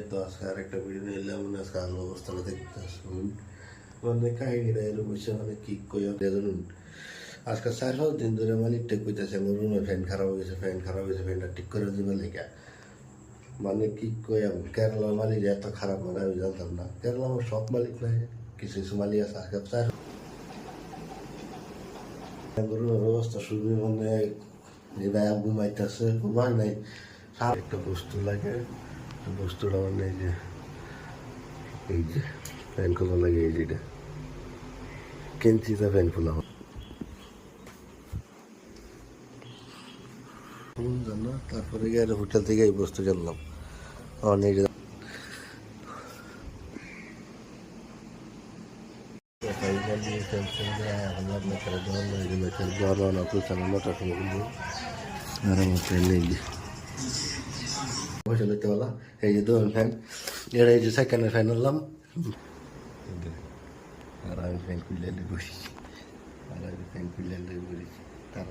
তো আজকে আরেকটা ভিডিও নিলাম আজকে আলো অবস্থাটা দেখতে শুনুন মানে কাহিনিটা এরকম হচ্ছে মানে কি কই ধরুন আজকে 4-5 দিন ধরে মালিকটা কইতেছে আমার রুমে ফ্যান খারাপ হয়ে গেছে ফ্যানটা ঠিক করে দেবে লেখা মানে কি কই আমি কেরালার মালিক এত খারাপ মানে আমি জানতাম না কেরালা আমার সব মালিক নাই কিছু কিছু মালিক আছে আজকে 4 রুমের অবস্থা শুরু মানে এরা ঘুমাইতেছে ঘুমায় নাই একটা বস্তু লাগে বস্তুটা মানে এই যে ফ্যান খোলা লাগে এই যেটা কেঞ্চিতে ফ্যান খোলা হয় জানো তারপরে গিয়ে হোটেল থেকে এই বস্তু জানলাম অনেক এই যে ধরুন ফ্যান এটা এই যে সেকেন্ডের ফ্যান আনলাম আর আমি ফ্যান খুলে বসি আর আমি ফ্যান খুলে বসি তার